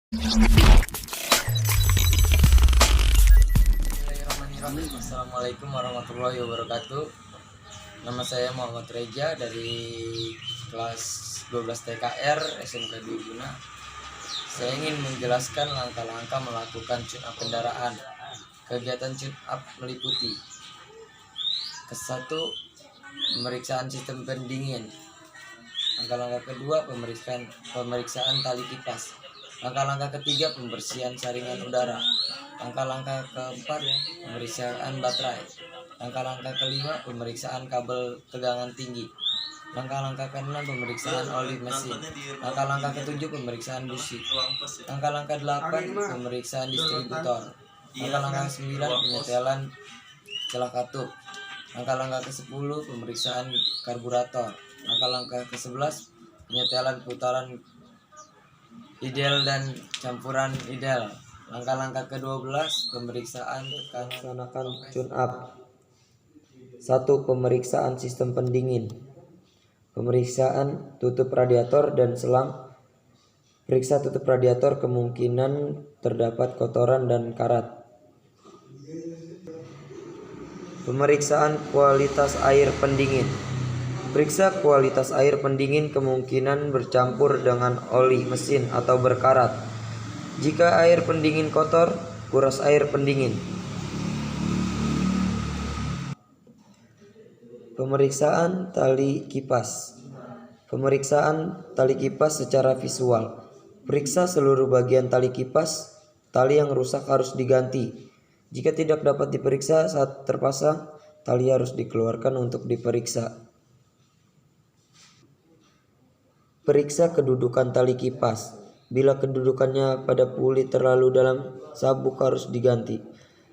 Bismillahirrahmanirrahim. Assalamualaikum warahmatullahi wabarakatuh. Nama saya Muhammad Reja dari kelas 12 TKR SMK Dwi Guna. Saya ingin menjelaskan langkah-langkah melakukan tune up kendaraan. Kegiatan tune up meliputi ke-1, pemeriksaan sistem pendingin. Langkah-langkah kedua, pemeriksaan tali kipas. Langkah-langkah ketiga, pembersihan saringan udara. Langkah-langkah keempat, pemeriksaan baterai. Langkah-langkah kelima, pemeriksaan kabel tegangan tinggi. Langkah-langkah keenam, pemeriksaan oli mesin. Langkah-langkah ketujuh, pemeriksaan busi. Langkah-langkah delapan, pemeriksaan distributor. Langkah-langkah 9, penyetelan celah katup. Langkah-langkah ke-10, pemeriksaan karburator. Langkah-langkah ke-11, penyetelan putaran idel dan campuran idel. Langkah-langkah ke-12, pemeriksaan Laksanakan tune up. 1. Pemeriksaan sistem pendingin. Pemeriksaan tutup radiator dan selang. Periksa tutup radiator, kemungkinan terdapat kotoran dan karat. Pemeriksaan kualitas air pendingin. Periksa kualitas air pendingin, kemungkinan bercampur dengan oli mesin atau berkarat. Jika air pendingin kotor, kuras air pendingin. Pemeriksaan tali kipas. Pemeriksaan tali kipas secara visual. Periksa seluruh bagian tali kipas. Tali yang rusak harus diganti. Jika tidak dapat diperiksa saat terpasang, tali harus dikeluarkan untuk diperiksa. Periksa kedudukan tali kipas. Bila kedudukannya pada puli terlalu dalam, sabuk harus diganti.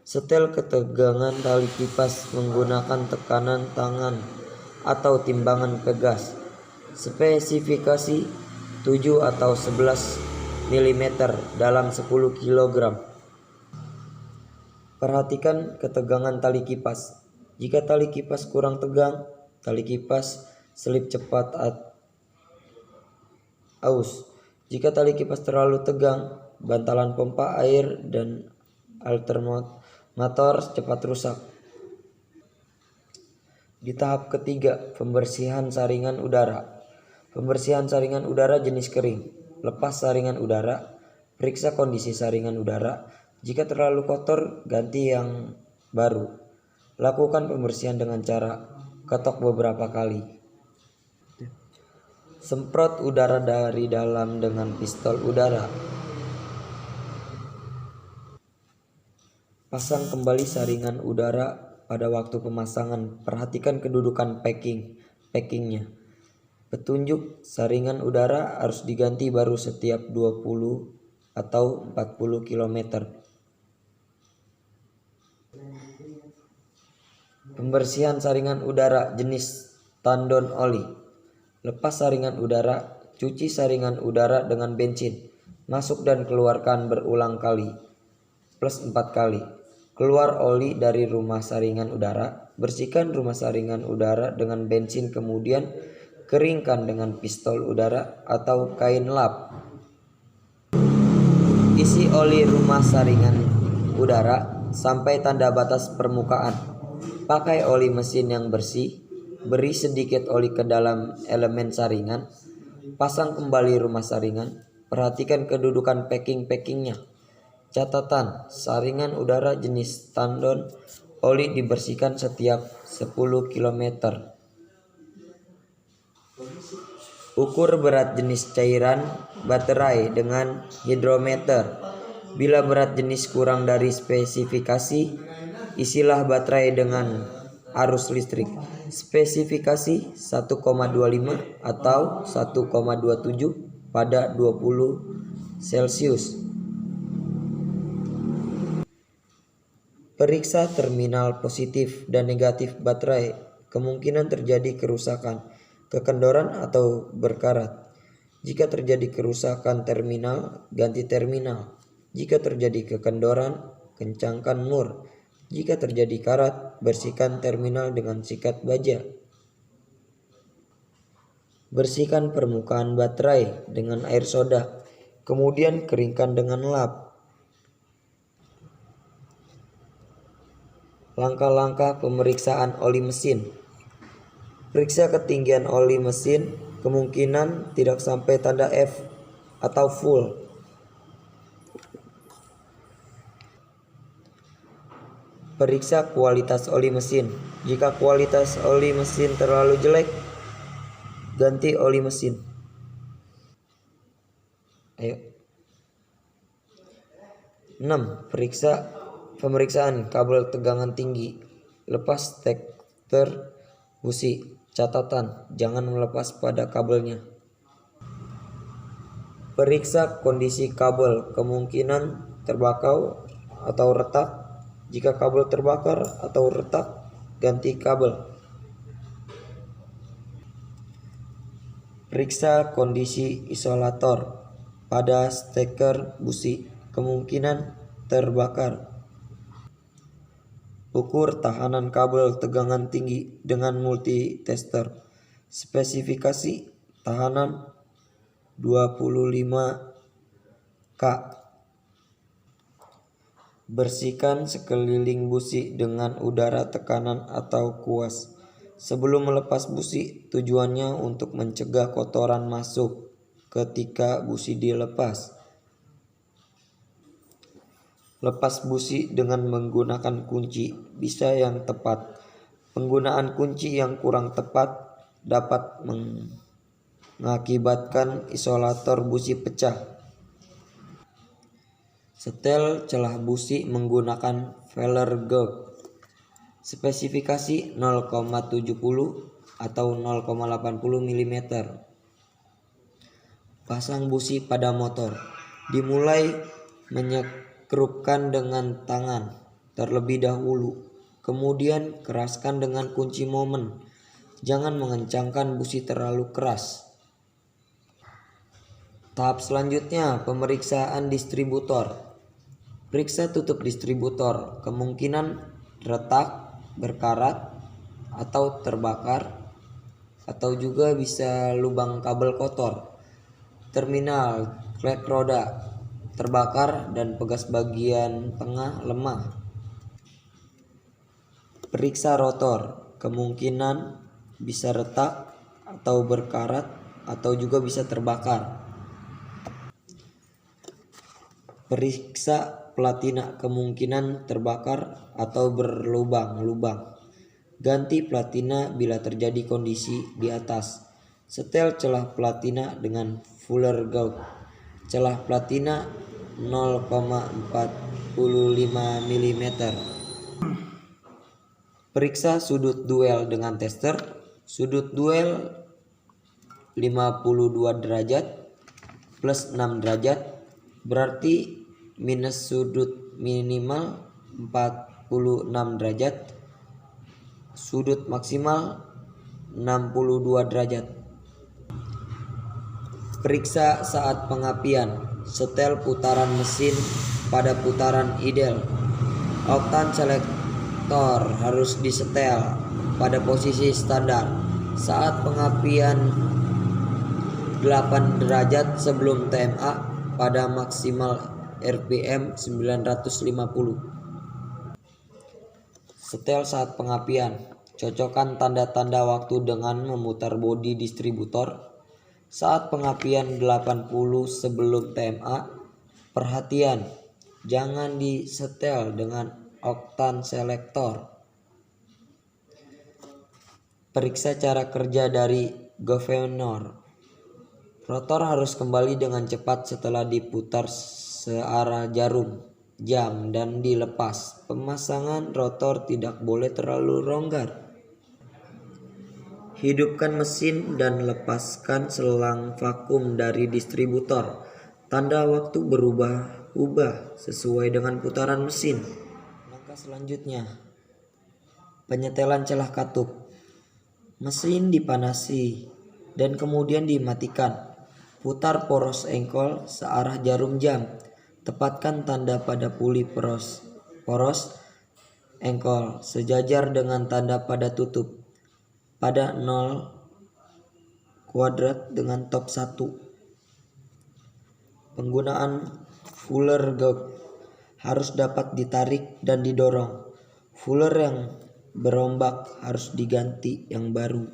Setel ketegangan tali kipas menggunakan tekanan tangan atau timbangan pegas. Spesifikasi 7 atau 11 mm dalam 10 kg. Perhatikan ketegangan tali kipas. Jika tali kipas kurang tegang, tali kipas selip cepat aus. Jika tali kipas terlalu tegang, bantalan pompa air dan alternator cepat rusak. Di tahap ketiga, pembersihan saringan udara. Pembersihan saringan udara jenis kering. Lepas saringan udara. Periksa kondisi saringan udara. Jika terlalu kotor, ganti yang baru. Lakukan pembersihan dengan cara ketok beberapa kali. Semprot udara dari dalam dengan pistol udara. Pasang kembali saringan udara pada waktu pemasangan. Perhatikan kedudukan packingnya. Petunjuk saringan udara harus diganti baru setiap 20 atau 40 km. Pembersihan saringan udara jenis tandon oli. Lepas saringan udara, cuci saringan udara dengan bensin. Masuk dan keluarkan berulang kali, plus 4 kali. Keluar oli dari rumah saringan udara. Bersihkan rumah saringan udara dengan bensin, kemudian keringkan dengan pistol udara atau kain lap. Isi oli rumah saringan udara sampai tanda batas permukaan. Pakai oli mesin yang bersih. Beri sedikit oli ke dalam elemen saringan. Pasang kembali rumah saringan. Perhatikan kedudukan packingnya. Catatan, saringan udara jenis tandon oli dibersihkan setiap 10 km. Ukur berat jenis cairan baterai dengan hidrometer. Bila berat jenis kurang dari spesifikasi, isilah baterai dengan arus listrik. Spesifikasi 1,25 atau 1,27 pada 20 Celcius. Periksa terminal positif dan negatif baterai. Kemungkinan terjadi kerusakan, kekendoran atau berkarat. Jika terjadi kerusakan terminal, ganti terminal. Jika terjadi kekendoran, kencangkan mur. Jika terjadi karat, bersihkan terminal dengan sikat baja. Bersihkan permukaan baterai dengan air soda. Kemudian keringkan dengan lap. Langkah-langkah pemeriksaan oli mesin. Periksa ketinggian oli mesin, kemungkinan tidak sampai tanda F atau full. Periksa kualitas oli mesin. Jika kualitas oli mesin terlalu jelek, ganti oli mesin. Ayo. 6. Pemeriksaan kabel tegangan tinggi. Lepas steker busi. Catatan, jangan melepas pada kabelnya. Periksa kondisi kabel, kemungkinan terbakar atau retak. Jika kabel terbakar atau retak, ganti kabel. Periksa kondisi isolator pada steker busi, kemungkinan terbakar. Ukur tahanan kabel tegangan tinggi dengan multitester. Spesifikasi tahanan 25K. Bersihkan sekeliling busi dengan udara tekanan atau kuas. Sebelum melepas busi, tujuannya untuk mencegah kotoran masuk ketika busi dilepas. Lepas busi dengan menggunakan kunci, bisa yang tepat. Penggunaan kunci yang kurang tepat dapat mengakibatkan isolator busi pecah. Setel celah busi menggunakan feeler gauge. Spesifikasi 0,70 atau 0,80 mm. Pasang busi pada motor. Dimulai menyekrupkan dengan tangan terlebih dahulu. Kemudian keraskan dengan kunci momen. Jangan mengencangkan busi terlalu keras. Tahap selanjutnya, pemeriksaan distributor. Periksa tutup distributor, kemungkinan retak, berkarat, atau terbakar, atau juga bisa lubang kabel kotor. Terminal klek roda terbakar dan pegas bagian tengah lemah. Periksa rotor, kemungkinan bisa retak atau berkarat atau juga bisa terbakar. Periksa platina, kemungkinan terbakar atau berlubang-lubang. Ganti platina bila terjadi kondisi di atas. Setel celah platina dengan fuller gauge. Celah platina 0,45 mm. Periksa sudut duel dengan tester. Sudut duel 52 derajat plus 6 derajat berarti minus sudut minimal 46 derajat, sudut maksimal 62 derajat. Periksa saat pengapian. Setel putaran mesin pada putaran ideal. Oktan selektor harus disetel pada posisi standar saat pengapian 8 derajat sebelum TMA pada maksimal RPM 950. Setel saat pengapian. Cocokkan tanda-tanda waktu dengan memutar bodi distributor. Saat pengapian 80 sebelum TMA. Perhatian, jangan disetel dengan oktan selektor. Periksa cara kerja dari governor. Rotor harus kembali dengan cepat setelah diputar searah jarum jam dan dilepas. Pemasangan rotor tidak boleh terlalu longgar. Hidupkan mesin dan lepaskan selang vakum dari distributor. Tanda waktu berubah-ubah sesuai dengan putaran mesin. Langkah selanjutnya, penyetelan celah katup. Mesin dipanasi dan kemudian dimatikan. Putar poros engkol searah jarum jam. Tepatkan tanda pada puli poros engkol sejajar dengan tanda pada tutup. Pada 0 kuadrat dengan top 1. Penggunaan fuller gauge harus dapat ditarik dan didorong. Fuller yang berombak harus diganti yang baru.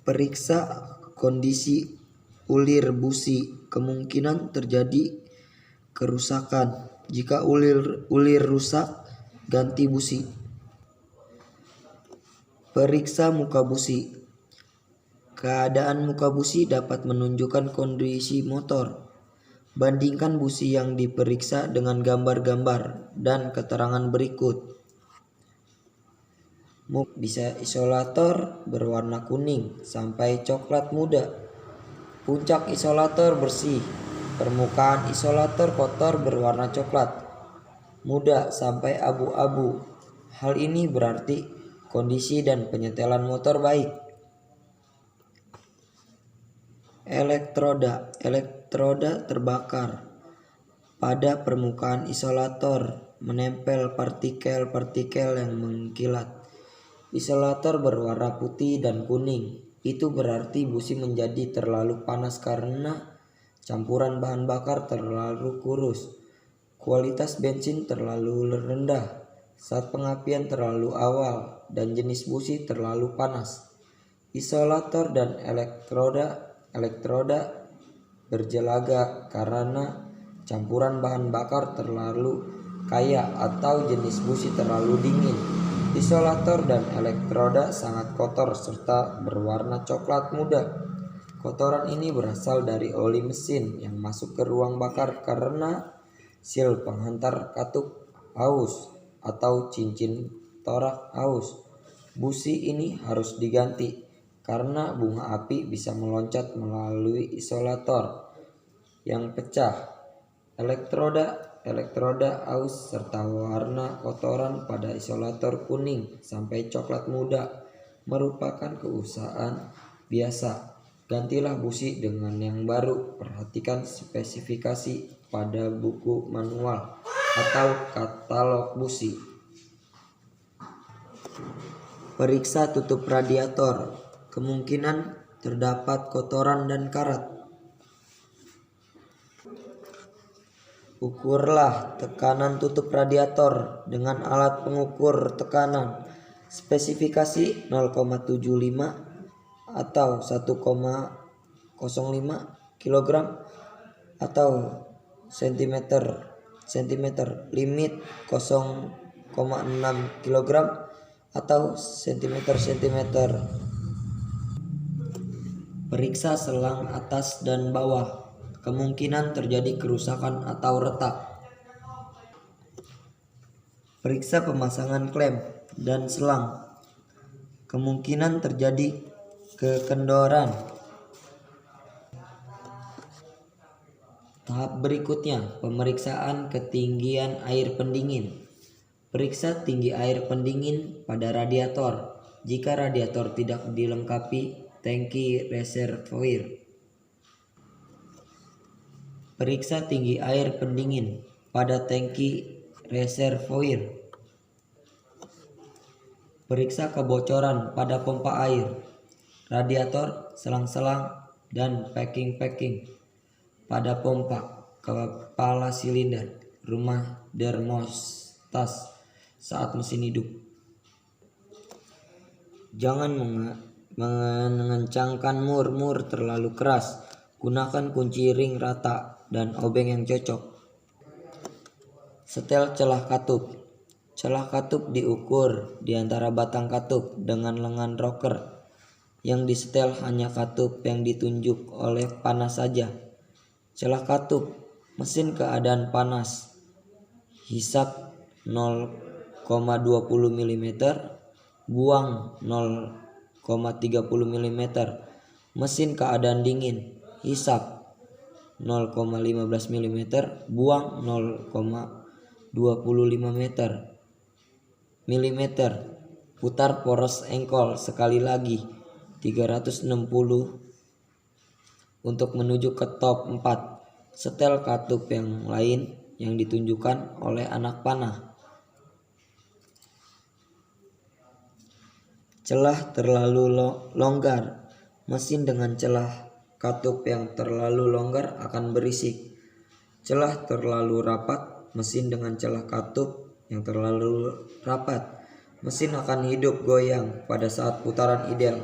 Periksa kondisi ulir busi. Kemungkinan terjadi kerusakan. Jika ulir rusak, ganti busi. Periksa muka busi. Keadaan muka busi dapat menunjukkan kondisi motor. Bandingkan busi yang diperiksa dengan gambar-gambar dan keterangan berikut. Bisa isolator berwarna kuning sampai coklat muda. Puncak isolator bersih. Permukaan isolator kotor berwarna coklat muda sampai abu-abu. Hal ini berarti kondisi dan penyetelan motor baik. Elektroda terbakar. Pada permukaan isolator menempel partikel-partikel yang mengkilat. Isolator berwarna putih dan kuning. Itu berarti busi menjadi terlalu panas karena campuran bahan bakar terlalu kurus. Kualitas bensin terlalu rendah saat pengapian terlalu awal dan jenis busi terlalu panas. Isolator dan elektroda berjelaga karena campuran bahan bakar terlalu kaya atau jenis busi terlalu dingin. Isolator dan elektroda sangat kotor serta berwarna coklat muda. Kotoran ini berasal dari oli mesin yang masuk ke ruang bakar karena sil penghantar katup aus atau cincin torak aus. Busi ini harus diganti karena bunga api bisa meloncat melalui isolator yang pecah. Elektroda aus serta warna kotoran pada isolator kuning sampai coklat muda merupakan kerusakan biasa. Gantilah busi dengan yang baru. Perhatikan spesifikasi pada buku manual atau katalog busi. Periksa tutup radiator. Kemungkinan terdapat kotoran dan karat. Ukurlah tekanan tutup radiator dengan alat pengukur tekanan. Spesifikasi 0,75 atau 1,05 kg atau cm. Limit 0,6 kg atau cm. Periksa selang atas dan bawah. Kemungkinan terjadi kerusakan atau retak. Periksa pemasangan klem dan selang. Kemungkinan terjadi kekendoran. Tahap berikutnya, pemeriksaan ketinggian air pendingin. Periksa tinggi air pendingin pada radiator. Jika radiator tidak dilengkapi tangki reservoir. Periksa tinggi air pendingin pada tangki reservoir. Periksa kebocoran pada pompa air, radiator, selang-selang, dan packing pada pompa, kepala silinder, rumah termostat saat mesin hidup. Jangan mengencangkan mur terlalu keras. Gunakan kunci ring rata dan obeng yang cocok. Setel celah katup. Celah katup diukur di antara batang katup dengan lengan rocker. Yang disetel hanya katup yang ditunjuk oleh panas saja. Celah katup mesin keadaan panas. Hisap 0,20 mm, buang 0,30 mm. Mesin keadaan dingin. Hisap 0,15 mm, buang 0,25 mm. Putar poros engkol sekali lagi 360 untuk menuju ke top 4. Setel katup yang lain yang ditunjukkan oleh anak panah. Celah terlalu longgar. Mesin dengan celah katup yang terlalu longgar akan berisik. Celah terlalu rapat, mesin dengan celah katup yang terlalu rapat, mesin akan hidup goyang pada saat putaran ideal.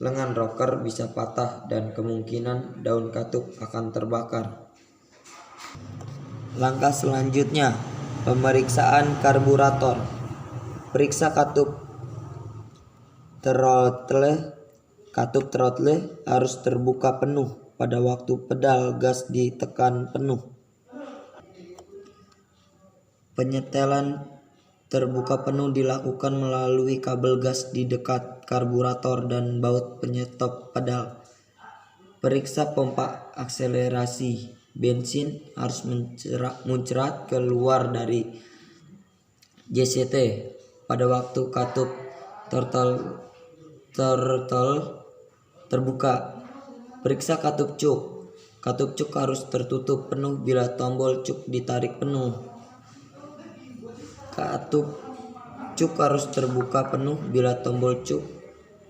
Lengan rocker bisa patah dan kemungkinan daun katup akan terbakar. Langkah selanjutnya, pemeriksaan karburator. Periksa katup throttle. Katup throttle harus terbuka penuh pada waktu pedal gas ditekan penuh. Penyetelan terbuka penuh dilakukan melalui kabel gas di dekat karburator dan baut penyetop pedal. Periksa pompa akselerasi. Bensin harus muncrat keluar dari JCT pada waktu katup throttle terbuka. Periksa katup cuk. Katup cuk harus tertutup penuh bila tombol cuk ditarik penuh. Katup cuk harus terbuka penuh bila tombol cuk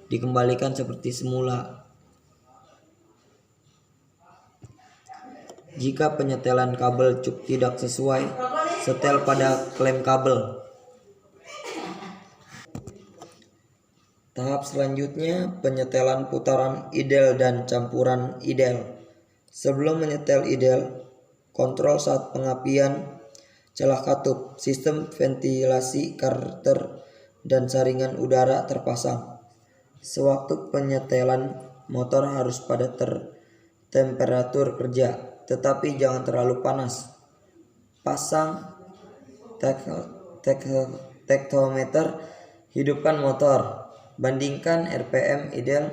dikembalikan seperti semula. Jika penyetelan kabel cuk tidak sesuai, setel pada klem kabel. Tahap selanjutnya, penyetelan putaran ideal dan campuran ideal. Sebelum menyetel ideal, kontrol saat pengapian celah katup, sistem ventilasi karter dan saringan udara terpasang. Sewaktu penyetelan, motor harus pada temperatur kerja, tetapi jangan terlalu panas. Pasang tektometer, hidupkan motor. Bandingkan RPM ideal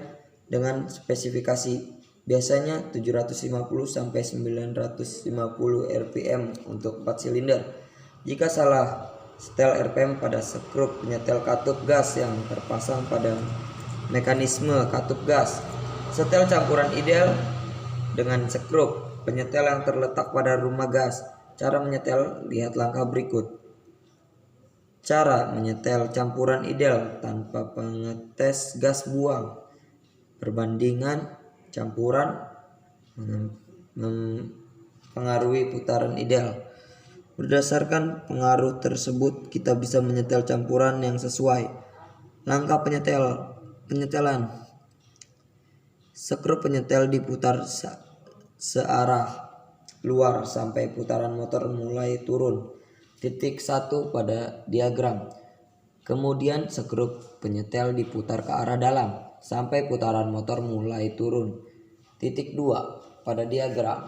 dengan spesifikasi, biasanya 750 sampai 950 rpm untuk 4 silinder. Jika salah, setel RPM pada skrup penyetel katup gas yang terpasang pada mekanisme katup gas. Setel campuran ideal dengan skrup penyetel yang terletak pada rumah gas. Cara menyetel, lihat langkah berikut. Cara menyetel campuran ideal tanpa pengetes gas buang. Perbandingan campuran mempengaruhi putaran ideal. Berdasarkan pengaruh tersebut, kita bisa menyetel campuran yang sesuai. Langkah penyetelan. Skrup penyetel diputar searah luar sampai putaran motor mulai turun. Titik 1 pada diagram. Kemudian skrup penyetel diputar ke arah dalam sampai putaran motor mulai turun. Titik 2 pada diagram.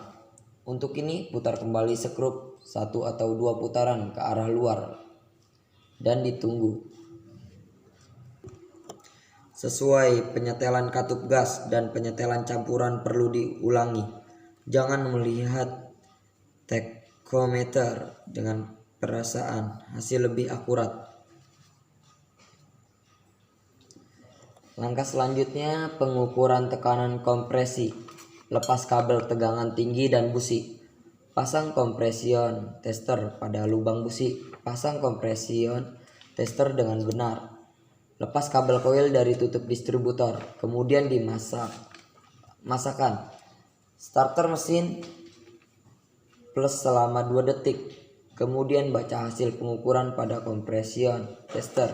Untuk ini putar kembali skrup 1 atau 2 putaran ke arah luar dan ditunggu. Sesuai penyetelan katup gas dan penyetelan campuran perlu diulangi. Jangan melihat tachometer dengan perasaan, hasil lebih akurat. Langkah selanjutnya, pengukuran tekanan kompresi. Lepas kabel tegangan tinggi dan busi. Pasang compression tester pada lubang busi. Pasang compression tester dengan benar. Lepas kabel koil dari tutup distributor. Kemudian masakkan. Starter mesin plus selama 2 detik. Kemudian baca hasil pengukuran pada compression tester.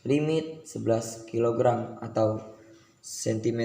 Limit 11 kg atau cm.